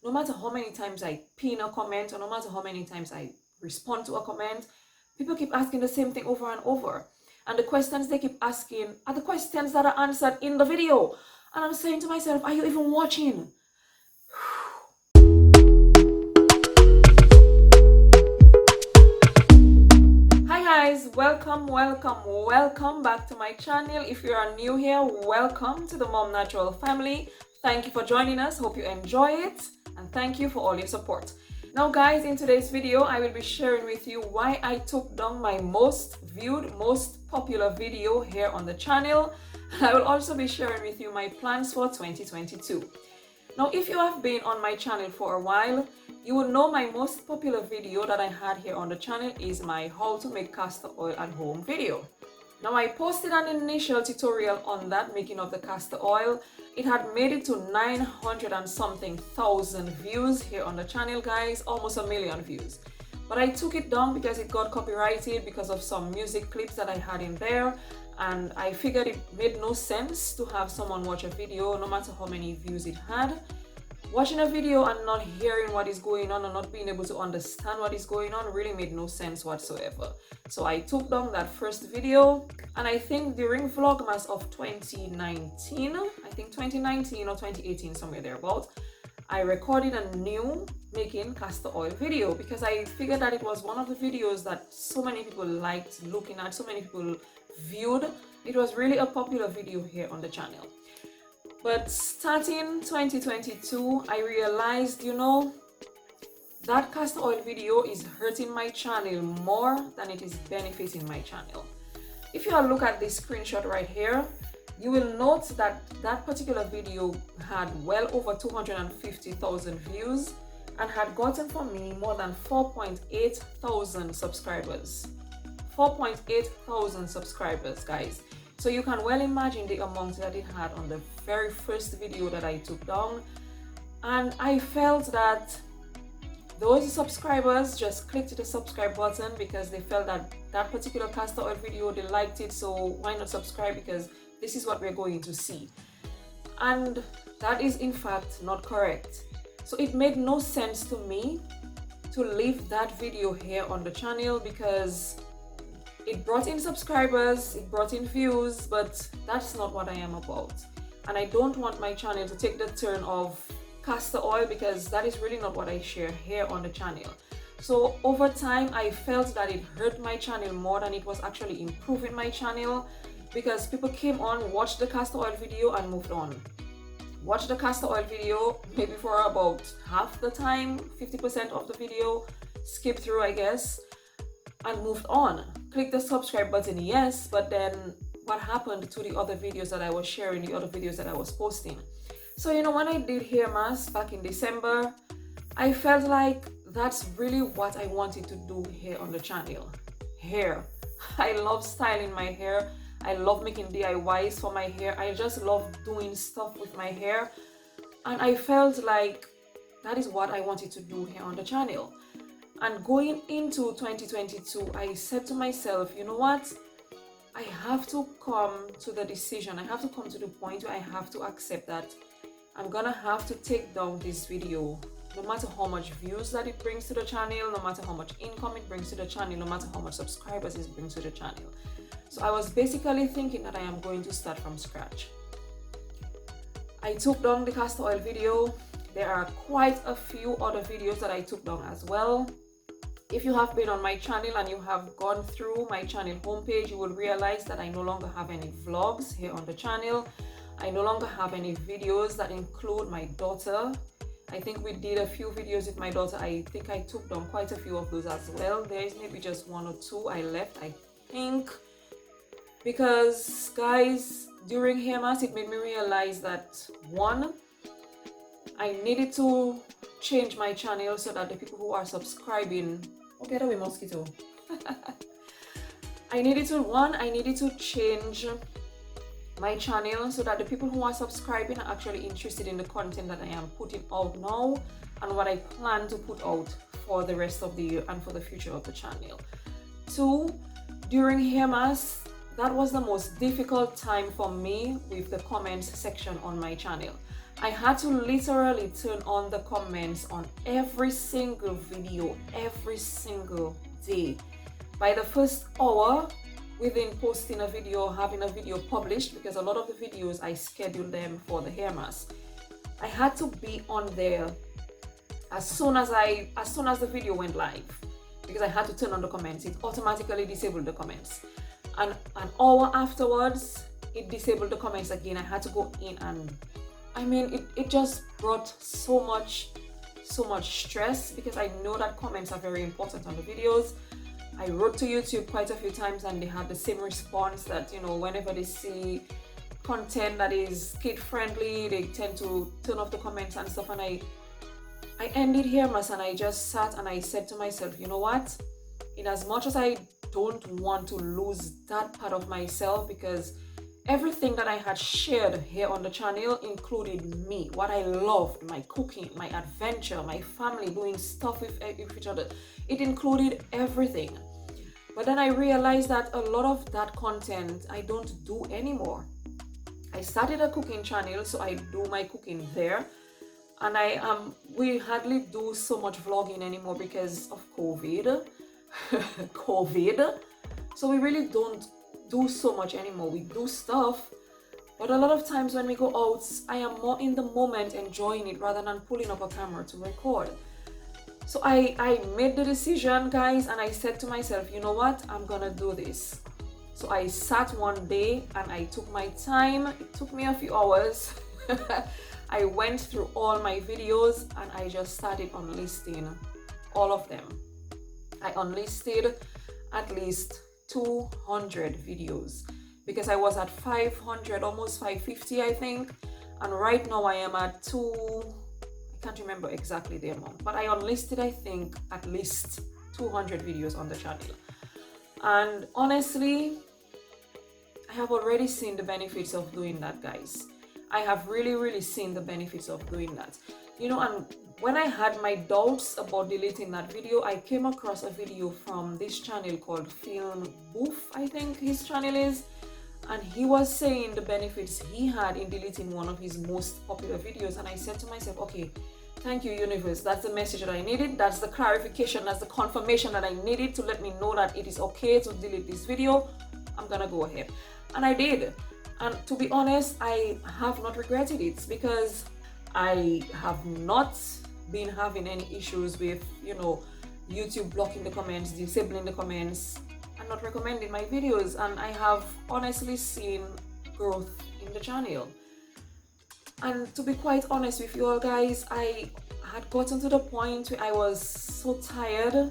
no matter how many times I pin a comment or no matter how many times I respond to a comment, people keep asking the same thing over and over. And the questions they keep asking are the questions that are answered in the video. And I'm saying to myself, are you even watching? Hi guys, welcome back to my channel. If you are new here, welcome to the MumNatural family. Thank you for joining us. Hope you enjoy it, and thank you for all your support. Now guys, in today's video I will be sharing with you why I took down my most viewed, most popular video here on the channel, and I will also be sharing with you my plans for 2022. Now, if you have been on my channel for a while, you will know my most popular video that I had here on the channel is my how to make castor oil at home video. Now, I posted an initial tutorial on that, making of the castor oil. It had made it to 900 and something thousand views here on the channel, guys, almost 1 million views. But I took it down because it got copyrighted because of some music clips that I had in there. And I figured it made no sense to have someone watch a video, no matter how many views it had. Watching a video and not hearing what is going on and not being able to understand what is going on really made no sense whatsoever. So I took down that first video, and I think during Vlogmas of 2019, I think 2019 or 2018, somewhere thereabout, I recorded a new making castor oil video because I figured that it was one of the videos that so many people liked looking at, so many people viewed. It was really a popular video here on the channel. But starting 2022, I realized, that castor oil video is hurting my channel more than it is benefiting my channel. If you look at this screenshot right here, you will note that that particular video had well over 250,000 views and had gotten for me more than 4.8 thousand subscribers. 4.8 thousand subscribers, guys. So you can well imagine the amount that it had on the very first video that I took down. And I felt that those subscribers just clicked the subscribe button because they felt that that particular castor oil video, they liked it, so why not subscribe, because this is what we're going to see. And that is in fact not correct. So it made no sense to me to leave that video here on the channel because it brought in subscribers, it brought in views, but that's not what I am about. And I don't want my channel to take the turn of castor oil because that is really not what I share here on the channel. So over time, I felt that it hurt my channel more than it was actually improving my channel, because people came on, watched the castor oil video and moved on. Watched the castor oil video maybe for about half the time, 50% of the video, skip through I guess, and moved on. Click the subscribe button, yes, but then what happened to the other videos that I was sharing, the other videos that I was posting? So when I did hair mask back in December, I felt like that's really what I wanted to do here on the channel. Hair. I love styling my hair. I love making DIYs for my hair. I just love doing stuff with my hair. And I felt like that is what I wanted to do here on the channel. And going into 2022, I said to myself, you know what? I have to come to the decision. I have to come to the point where I have to accept that I'm gonna have to take down this video, no matter how much views that it brings to the channel, no matter how much income it brings to the channel, no matter how much subscribers it brings to the channel. So I was basically thinking that I am going to start from scratch. I took down the castor oil video. There are quite a few other videos that I took down as well. If you have been on my channel and you have gone through my channel homepage, you will realize that I no longer have any vlogs here on the channel. I no longer have any videos that include my daughter. I think we did a few videos with my daughter. I think I took down quite a few of those as well. There is maybe just one or two I left, I think. Because guys, during hair mask, it made me realize that one, I needed to change my channel so that the people who are subscribing, get away mosquito. I needed to change my channel so that the people who are subscribing are actually interested in the content that I am putting out now and what I plan to put out for the rest of the year and for the future of the channel. Two, during hair mask, that was the most difficult time for me with the comments section on my channel. I had to literally turn on the comments on every single video, every single day. By the first hour, within posting a video, having a video published, because a lot of the videos I schedule them for the hair mask, I had to be on there as soon as the video went live, because I had to turn on the comments. It automatically disabled the comments, and an hour afterwards it disabled the comments again. I had to go in, and I mean, it just brought so much stress, because I know that comments are very important on the videos. I wrote to YouTube quite a few times, and they had the same response that, you know, whenever they see content that is kid friendly, they tend to turn off the comments and stuff. And I ended here, mas, and I just sat and I said to myself, you know what, in as much as I don't want to lose that part of myself, because everything that I had shared here on the channel included me, what I loved, my cooking, my adventure, my family, doing stuff with each other. It included everything. But then I realized that a lot of that content I don't do anymore. I started a cooking channel, so I do my cooking there. And we hardly do so much vlogging anymore because of COVID. So we really don't do so much anymore. We do stuff, but a lot of times when we go out, I am more in the moment enjoying it rather than pulling up a camera to record. So I made the decision, guys, and I said to myself, you know what, I'm gonna do this. So I sat one day and I took my time. It took me a few hours. I went through all my videos and I just started unlisting all of them. I unlisted at least 200 videos, because I was at 500, almost 550, I think, and right now I am at I can't remember exactly the amount, but I unlisted, I think, at least 200 videos on the channel. And honestly, I have already seen the benefits of doing that, guys. I have really seen the benefits of doing that, you know. And when I had my doubts about deleting that video, I came across a video from this channel called Film Booth, I think his channel is, and he was saying the benefits he had in deleting one of his most popular videos. And I said to myself, okay, thank you, universe. That's the message that I needed. That's the clarification, that's the confirmation that I needed to let me know that it is okay to delete this video. I'm gonna go ahead, and I did. And to be honest, I have not regretted it, because I have not been having any issues with, you know, YouTube blocking the comments, disabling the comments, and not recommending my videos. And I have honestly seen growth in the channel. And to be quite honest with you all, guys, I had gotten to the point where I was so tired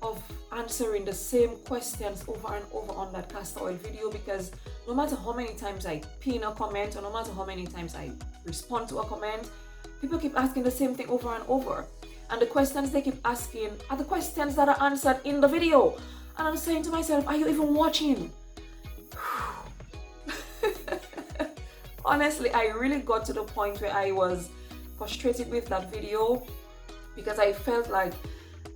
of answering the same questions over and over on that castor oil video, because no matter how many times I pin a comment, or no matter how many times I respond to a comment, people keep asking the same thing over and over. And the questions they keep asking are the questions that are answered in the video. And I'm saying to myself, are you even watching? Honestly, I really got to the point where I was frustrated with that video, because I felt like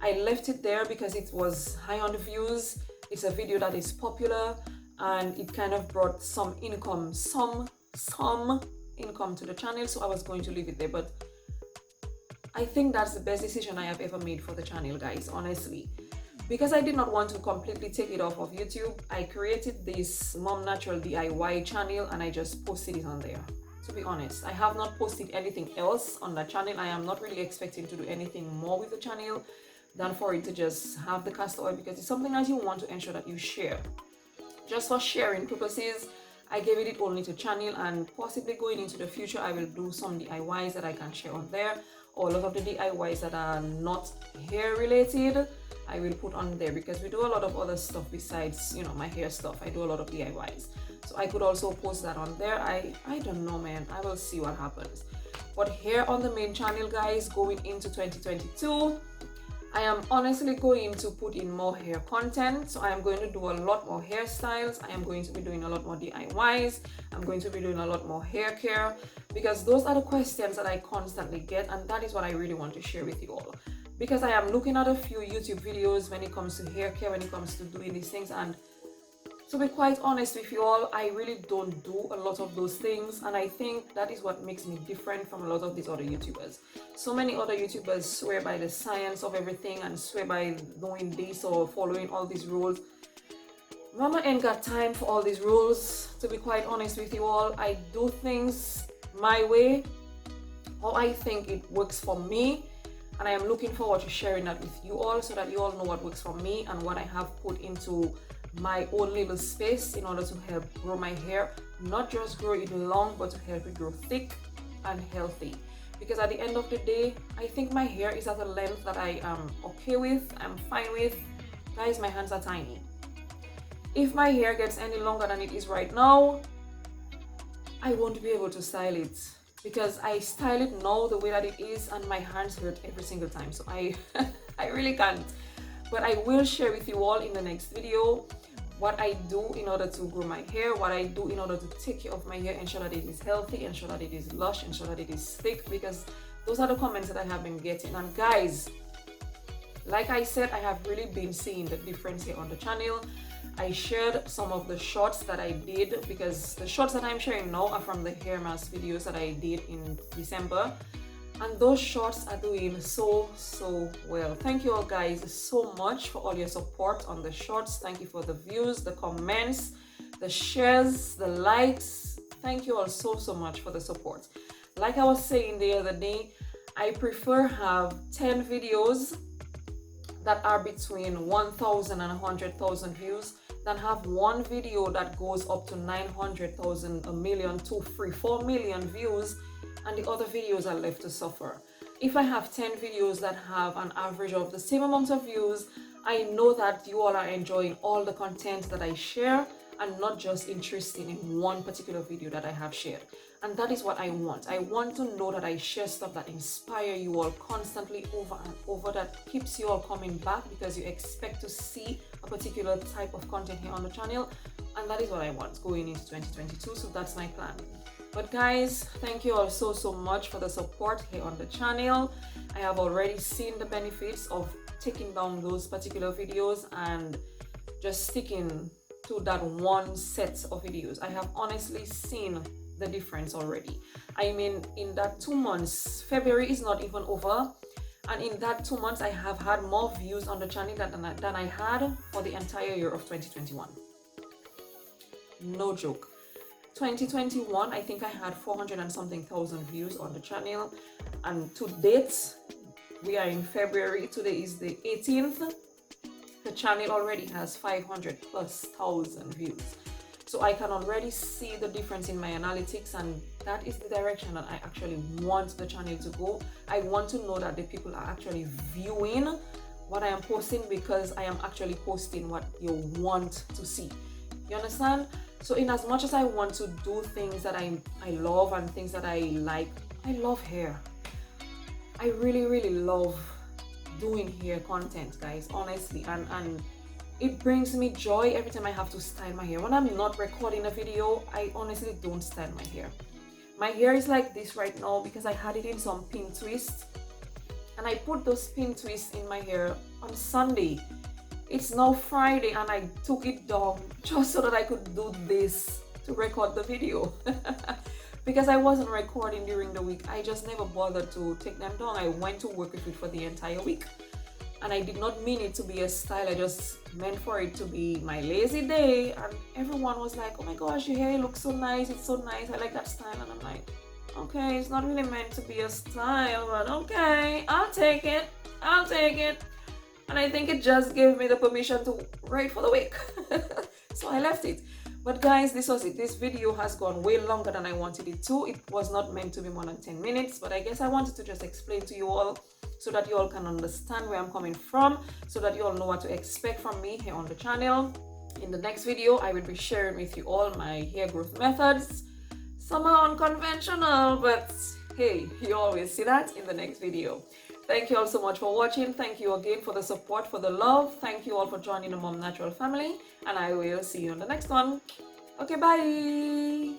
I left it there because it was high on the views. It's a video that is popular, and it kind of brought some income, some income to the channel, so I was going to leave it there. But I think that's the best decision I have ever made for the channel, guys, honestly, because I did not want to completely take it off of YouTube. I created this MumNatural DIY channel and I just posted it on there. To be honest, I have not posted anything else on that channel. I am not really expecting to do anything more with the channel than for it to just have the castor oil, because it's something that you want to ensure that you share. Just for sharing purposes, I gave it only to channel, and possibly going into the future I will do some DIYs that I can share on there, or a lot of the DIYs that are not hair related I will put on there, because we do a lot of other stuff besides, you know, my hair stuff. I do a lot of DIYs, so I could also post that on there. I don't know, man. I will see what happens. But here on the main channel, guys, going into 2022, I am honestly going to put in more hair content. So I am going to do a lot more hairstyles. I am going to be doing a lot more DIYs. I'm going to be doing a lot more hair care, because those are the questions that I constantly get, and that is what I really want to share with you all. Because I am looking at a few YouTube videos when it comes to hair care, when it comes to doing these things, and To be quite honest with you all, I really don't do a lot of those things, and I think that is what makes me different from a lot of these other YouTubers. So many other YouTubers swear by the science of everything and swear by doing this or following all these rules. Mama ain't got time for all these rules. To be quite honest with you all, I do things my way, how I think it works for me, and I am looking forward to sharing that with you all so that you all know what works for me and what I have put into my own little space in order to help grow my hair, not just grow it long, but to help it grow thick and healthy. Because at the end of the day, I think my hair is at a length that I am okay with, I'm fine with. Guys, my hands are tiny. If my hair gets any longer than it is right now, I won't be able to style it, because I style it now the way that it is and my hands hurt every single time. So I really can't. But I will share with you all in the next video what I do in order to grow my hair, what I do in order to take care of my hair, ensure that it is healthy, ensure that it is lush, ensure that it is thick, because those are the comments that I have been getting. And guys, like I said, I have really been seeing the difference here on the channel. I shared some of the shorts that I did, because the shorts that I'm sharing now are from the hair mask videos that I did in December. And those shorts are doing so well. Thank you all guys so much for all your support on the shorts. Thank you for the views, the comments, the shares, the likes. Thank you all so much for the support. Like I was saying the other day, I prefer have 10 videos that are between 1,000 and 100,000 views than have one video that goes up to 900,000, a million, 2, 3, 4 million views, and the other videos are left to suffer. If I have 10 videos that have an average of the same amount of views, I know that you all are enjoying all the content that I share and not just interested in one particular video that I have shared. And that is what I want. I want to know that I share stuff that inspire you all constantly over and over, that keeps you all coming back because you expect to see a particular type of content here on the channel. And that is what I want going into 2022. So that's my plan. But guys, thank you all so much for the support here on the channel. I have already seen the benefits of taking down those particular videos and just sticking to that one set of videos. I have honestly seen the difference already. I mean, in that 2 months, February is not even over, and in that 2 months I have had more views on the channel than I had for the entire year of 2021. No joke. 2021, I think I had 400 and something thousand views on the channel, and to date, we are in February, today is the 18th, the channel already has 500,000+ views. So I can already see the difference in my analytics, and that is the direction that I actually want the channel to go. I want to know that the people are actually viewing what I am posting, because I am actually posting what you want to see. You understand? So in as much as I want to do things that I love and things that I like, I love hair. I really love doing hair content, guys, honestly, and it brings me joy every time I have to style my hair. When I'm not recording a video, I honestly don't style my hair. My hair is like this right now because I had it in some pin twists, and I put those pin twists in my hair on Sunday. It's now Friday and I took it down just so that I could do this to record the video. Because I wasn't recording during the week, I just never bothered to take them down. I went to work with it for the entire week. And I did not mean it to be a style, I just meant for it to be my lazy day. And everyone was like, oh my gosh, your hair looks so nice, it's so nice, I like that style. And I'm like, okay, it's not really meant to be a style, but okay, I'll take it. And I think it just gave me the permission to write for the week. So I left it. But guys, this was it. This video has gone way longer than I wanted it to. It was not meant to be more than 10 minutes, but I guess I wanted to just explain to you all so that you all can understand where I'm coming from, so that you all know what to expect from me here on the channel. In the next video, I will be sharing with you all my hair growth methods. Some are unconventional, but hey, you always see that in the next video. Thank you all so much for watching. Thank you again for the support, for the love. Thank you all for joining the MumNatural family, and I will see you on the next one. Okay, bye.